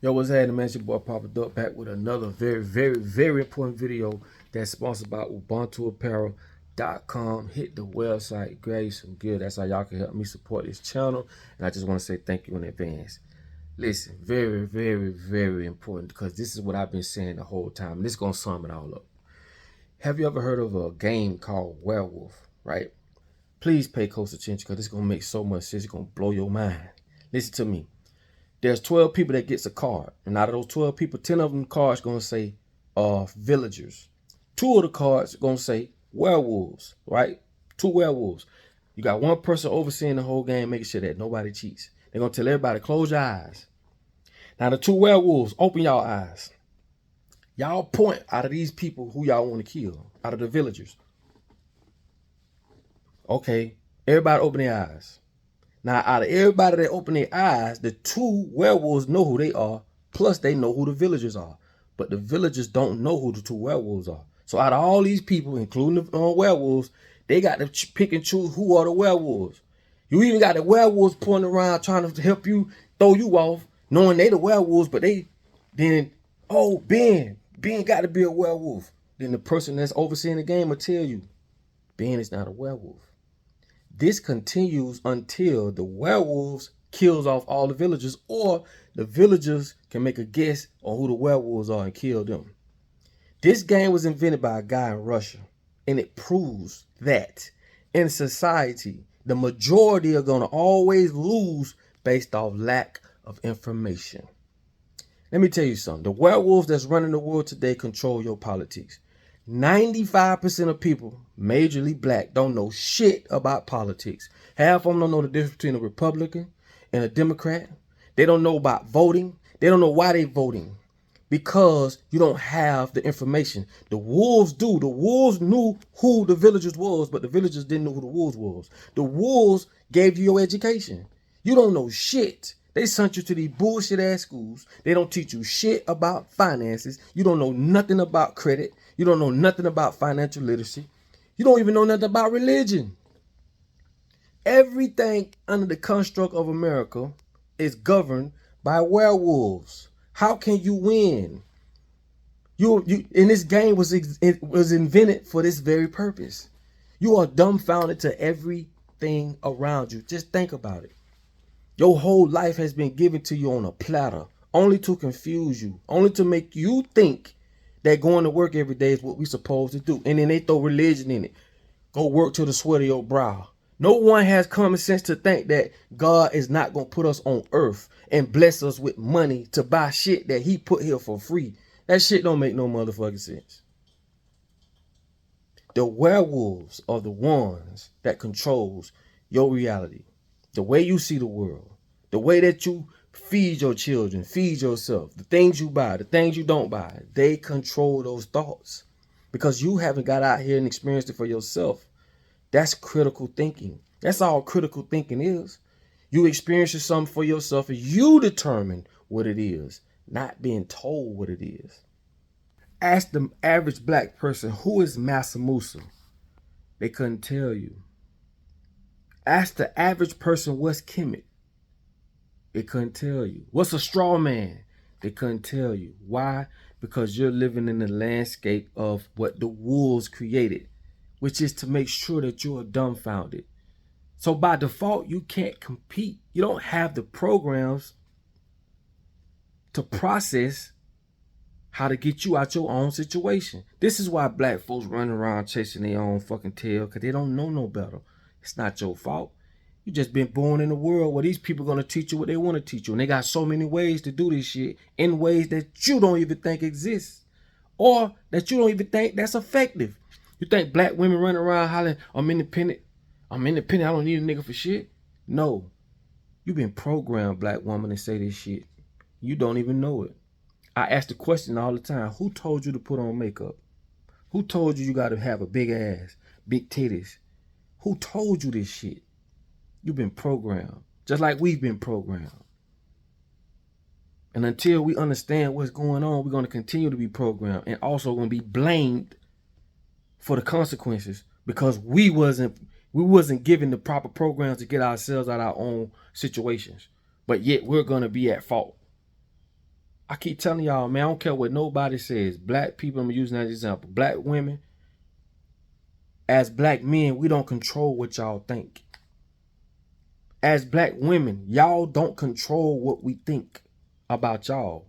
Yo, what's happening, man? It's your boy Papa Duck back with another very important video that's sponsored by UbuntuApparel.com. Hit the website, grab you some gear. That's how y'all can help me support this channel. And I just want to say thank you in advance. Listen, very important, because this is what I've been saying the whole time. And this is going to sum it all up. Have you ever heard of a game called Werewolf, right? Please pay close attention, because it's going to make so much sense. It's going to blow your mind. Listen to me. There's 12 people that gets a card. And out of those 12 people, 10 of them cards going to say villagers. 2 of the cards going to say werewolves, right? 2 werewolves. You got 1 person overseeing the whole game, making sure that nobody cheats. They're going to tell everybody, close your eyes. Now the 2 werewolves, open y'all eyes. Y'all point out of these people who y'all want to kill, out of the villagers. Okay, everybody open their eyes. Now, out of everybody that open their eyes, the 2 werewolves know who they are, plus they know who the villagers are. But the villagers don't know who the 2 werewolves are. So out of all these people, including the werewolves, they got to pick and choose who are the werewolves. You even got the werewolves pointing around trying to help you, throw you off, knowing they the werewolves, but they then, oh, Ben got to be a werewolf. Then the person that's overseeing the game will tell you, Ben is not a werewolf. This continues until the werewolves kills off all the villagers, or the villagers can make a guess on who the werewolves are and kill them. This game was invented by a guy in Russia, and it proves that in society, the majority are going to always lose based off lack of information. Let me tell you something. The werewolves that's running the world today control your politics. 95% of people, majorly black, don't know shit about politics. Half of them don't know the difference between a Republican and a Democrat. They don't know about voting. They don't know why they voting. Because you don't have the information. The wolves do. The wolves knew who the villagers was, but the villagers didn't know who the wolves was. The wolves gave you your education. You don't know shit. They sent you to these bullshit ass schools. They don't teach you shit about finances. You don't know nothing about credit. You don't know nothing about financial literacy. You don't even know nothing about religion. Everything under the construct of America is governed by werewolves. How can you win? And this game was invented for this very purpose. You are dumbfounded to everything around you. Just think about it. Your whole life has been given to you on a platter, only to confuse you, only to make you think that going to work every day is what we're supposed to do. And then they throw religion in it. Go work till the sweat of your brow. No one has common sense to think that God is not going to put us on earth and bless us with money to buy shit that he put here for free. That shit don't make no motherfucking sense. The werewolves are the ones that controls your reality, the way you see the world, the way that you feed your children, feed yourself, the things you buy, the things you don't buy. They control those thoughts because you haven't got out here and experienced it for yourself. That's critical thinking. That's all critical thinking is. You experience something for yourself and you determine what it is, not being told what it is. Ask the average black person, who is Massa Musa? They couldn't tell you. Ask the average person, what's Kemet? They couldn't tell you. What's a straw man? They couldn't tell you. Why? Because you're living in the landscape of what the wolves created, which is to make sure that you are dumbfounded. So by default, you can't compete. You don't have the programs to process how to get you out your own situation. This is why black folks running around chasing their own fucking tail, because they don't know no better. It's not your fault. You just been born in a world where these people are going to teach you what they want to teach you. And they got so many ways to do this shit in ways that you don't even think exist. Or that you don't even think that's effective. You think black women running around hollering, I'm independent. I'm independent. I don't need a nigga for shit. No. You've been programmed, black woman, to say this shit. You don't even know it. I ask the question all the time. Who told you to put on makeup? Who told you got to have a big ass, big titties? Who told you this shit? You've been programmed, just like we've been programmed. And until we understand what's going on, we're going to continue to be programmed and also going to be blamed for the consequences because we wasn't given the proper programs to get ourselves out of our own situations. But yet we're going to be at fault. I keep telling y'all, man, I don't care what nobody says. Black people, I'm using that example. Black women, as black men, we don't control what y'all think. As black women, y'all don't control what we think about y'all.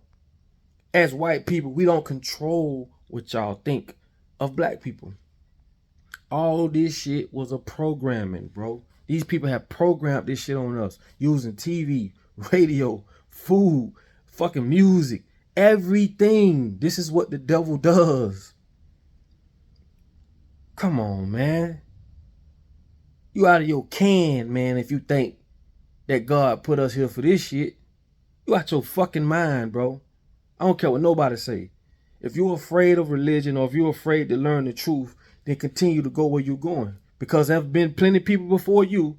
As white people, we don't control what y'all think of black people. All this shit was a programming, bro. These people have programmed this shit on us using TV, radio, food, fucking music, everything. This is what the devil does. Come on, man. You out of your can, man, if you think that God put us here for this shit. You out your fucking mind, bro. I don't care what nobody say. If you're afraid of religion or if you're afraid to learn the truth, then continue to go where you're going. Because there have been plenty of people before you,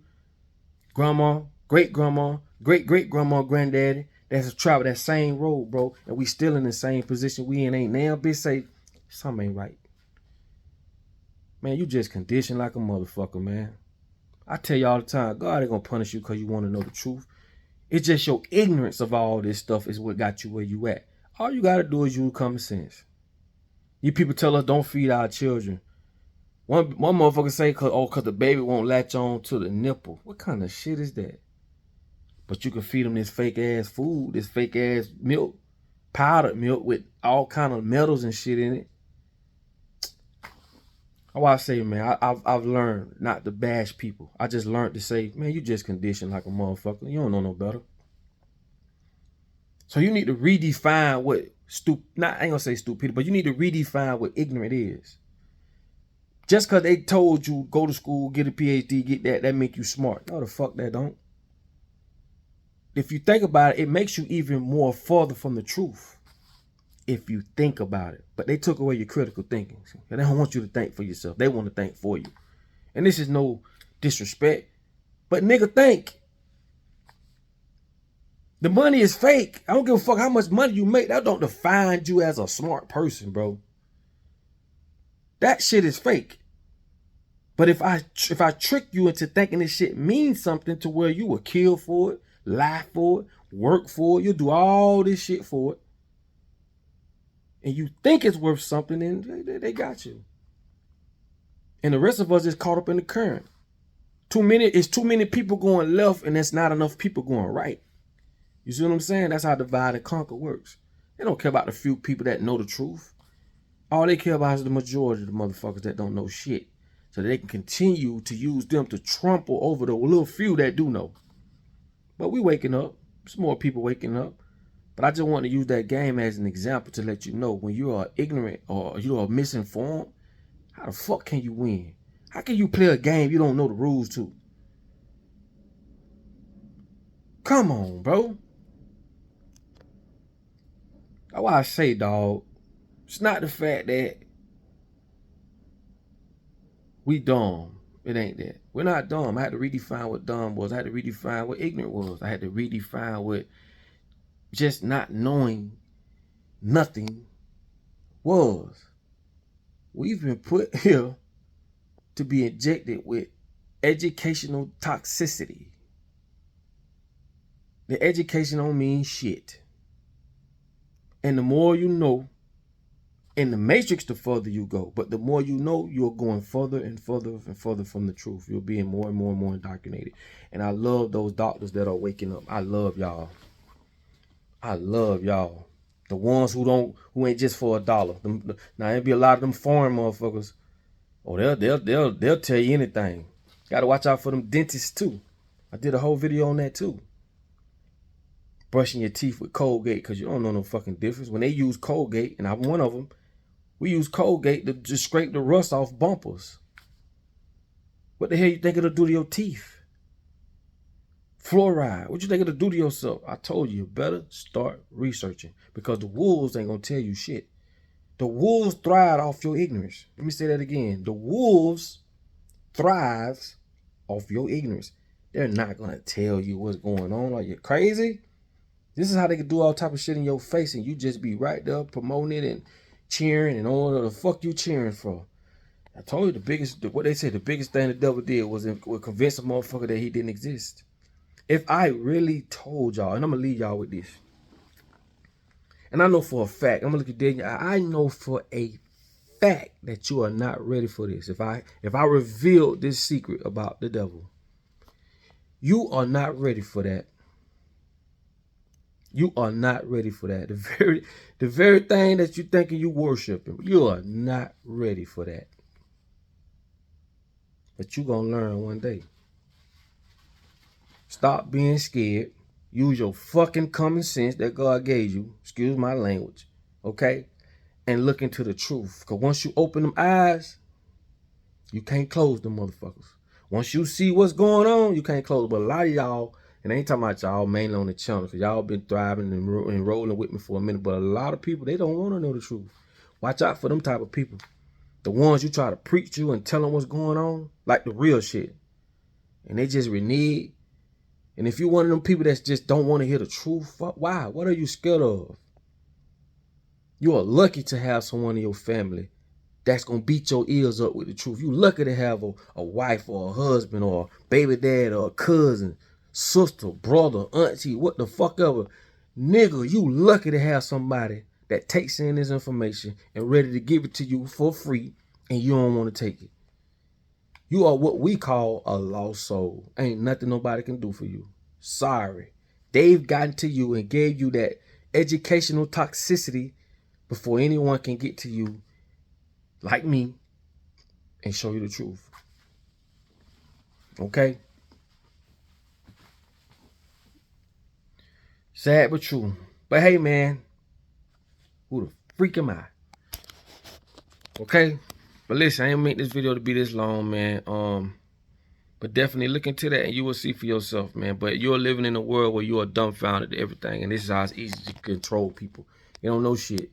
grandma, great-grandma, great-great-grandma, granddaddy, that's traveled that same road, bro. And we still in the same position we in. Ain't now bitch say, something ain't right. Man, you just conditioned like a motherfucker, man. I tell you all the time, God ain't gonna punish you because you want to know the truth. It's just your ignorance of all this stuff is what got you where you at. All you gotta do is use common sense. You people tell us don't feed our children. One motherfucker say, cause the baby won't latch on to the nipple. What kind of shit is that? But you can feed them this fake ass food, this fake ass milk, powdered milk with all kind of metals and shit in it. How I say, man, I've learned not to bash people. I just learned to say, man, you just conditioned like a motherfucker. You don't know no better. So you need to redefine what I ain't gonna say stupid, but you need to redefine what ignorant is. Just because they told you go to school, get a PhD, get that make you smart. No, the fuck that don't. If you think about it, it makes you even more further from the truth. If you think about it. But they took away your critical thinking. They don't want you to think for yourself. They want to think for you. And this is no disrespect. But nigga, think. The money is fake. I don't give a fuck how much money you make. That don't define you as a smart person, bro. That shit is fake. But if I trick you into thinking this shit means something to where you will kill for it, lie for it, work for it, you'll do all this shit for it, and you think it's worth something, then they got you. And the rest of us is caught up in the current. It's too many people going left, and there's not enough people going right. You see what I'm saying? That's how divide and conquer works. They don't care about the few people that know the truth. All they care about is the majority of the motherfuckers that don't know shit. So they can continue to use them to trample over the little few that do know. But we waking up. There's more people waking up. But I just want to use that game as an example to let you know when you are ignorant or you are misinformed, how the fuck can you win? How can you play a game you don't know the rules to? Come on, bro. That's why I say, dog, it's not the fact that we dumb. It ain't that. We're not dumb. I had to redefine what dumb was. I had to redefine what ignorant was. I had to redefine what just not knowing nothing was. We've been put here to be injected with educational toxicity. The education don't mean shit. And the more you know, in the matrix, the further you go. But the more you know, you're going further and further and further from the truth. You're being more and more and more indoctrinated. And I love those doctors that are waking up. I love y'all. I love y'all. The ones who ain't just for $1. Now there'll be a lot of them foreign motherfuckers. Oh, they'll tell you anything. Gotta watch out for them dentists too. I did a whole video on that too. Brushing your teeth with Colgate because you don't know no fucking difference. When they use Colgate, and I'm one of them, we use Colgate to just scrape the rust off bumpers. What the hell you think it'll do to your teeth? Fluoride. What you think it'll do to yourself? I told you better start researching because the wolves ain't gonna tell you shit. The wolves thrive off your ignorance. Let me say that again. The wolves thrives off your ignorance. They're not gonna tell you what's going on. Are you crazy? This is how they can do all type of shit in your face and you just be right there promoting it and cheering and all the fuck you cheering for. I told you what they said, the biggest thing the devil did was convince a motherfucker that he didn't exist. If I really told y'all, and I'm gonna leave y'all with this. And I know for a fact, I'm gonna look at dead in your eye, I know for a fact that you are not ready for this. If I revealed this secret about the devil, you are not ready for that. You are not ready for that. The very thing that you thinking you worshiping, you are not ready for that. But you gonna learn one day. Stop being scared. Use your fucking common sense that God gave you. Excuse my language. Okay? And look into the truth. Because once you open them eyes, you can't close them motherfuckers. Once you see what's going on, you can't close. But a lot of y'all, and I ain't talking about y'all mainly on the channel, because y'all been thriving and rolling with me for a minute. But a lot of people, they don't want to know the truth. Watch out for them type of people. The ones you try to preach to and tell them what's going on, like the real shit. And they just renege. And if you're one of them people that just don't want to hear the truth, why? What are you scared of? You are lucky to have someone in your family that's going to beat your ears up with the truth. You lucky to have a wife or a husband or a baby dad or a cousin, sister, brother, auntie, what the fuck ever. Nigga, you lucky to have somebody that takes in this information and ready to give it to you for free and you don't want to take it. You are what we call a lost soul. Ain't nothing nobody can do for you. Sorry. They've gotten to you and gave you that educational toxicity before anyone can get to you like me and show you the truth. Okay? Sad but true. But hey, man, who the freak am I? Okay? But listen, I ain't make this video to be this long, man. But definitely look into that and you will see for yourself, man. But you're living in a world where you are dumbfounded to everything. And this is how it's easy to control people. You don't know shit.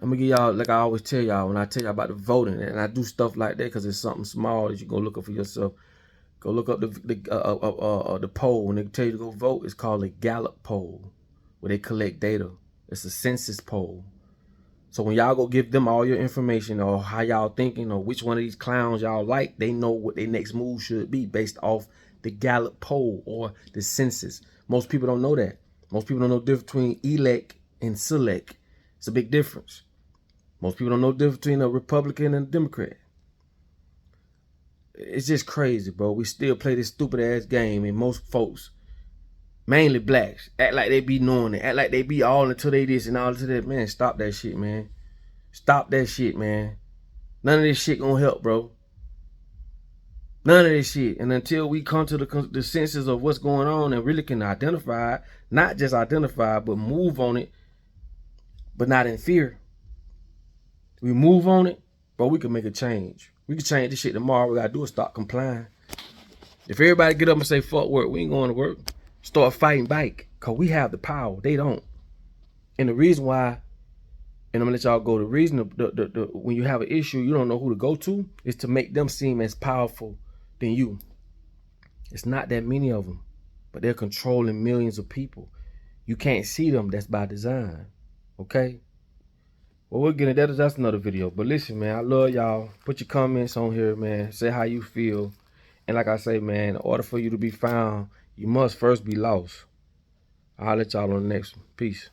I'm going to give y'all, like I always tell y'all, when I tell y'all about the voting, and I do stuff like that because it's something small that you go look up for yourself. Go look up the poll. When they tell you to go vote, it's called a Gallup poll, where they collect data. It's a census poll. So when y'all go give them all your information or how y'all thinking or which one of these clowns y'all like, they know what their next move should be based off the Gallup poll or the census. Most people don't know that. Most people don't know the difference between elect and select. It's a big difference. Most people don't know the difference between a Republican and a Democrat. It's just crazy, bro. We still play this stupid ass game, and most folks, mainly blacks, act like they be knowing it. Act like they be all into they this and all into that. Man, stop that shit, man. Stop that shit, man. None of this shit gonna help, bro. None of this shit. And until we come to the senses of what's going on and really can identify, not just identify, but move on it, but not in fear. We move on it, bro, we can make a change. We can change this shit tomorrow. We gotta do is stop complying. If everybody get up and say, fuck work, we ain't going to work. Start fighting back, because we have the power. They don't. And the reason why, and I'm going to let y'all go, the reason when you have an issue, you don't know who to go to, is to make them seem as powerful than you. It's not that many of them, but they're controlling millions of people. You can't see them. That's by design. Okay? Well, we'll get into that. That's another video. But listen, man, I love y'all. Put your comments on here, man. Say how you feel. And like I say, man, in order for you to be found, you must first be lost. I'll let y'all on the next one. Peace.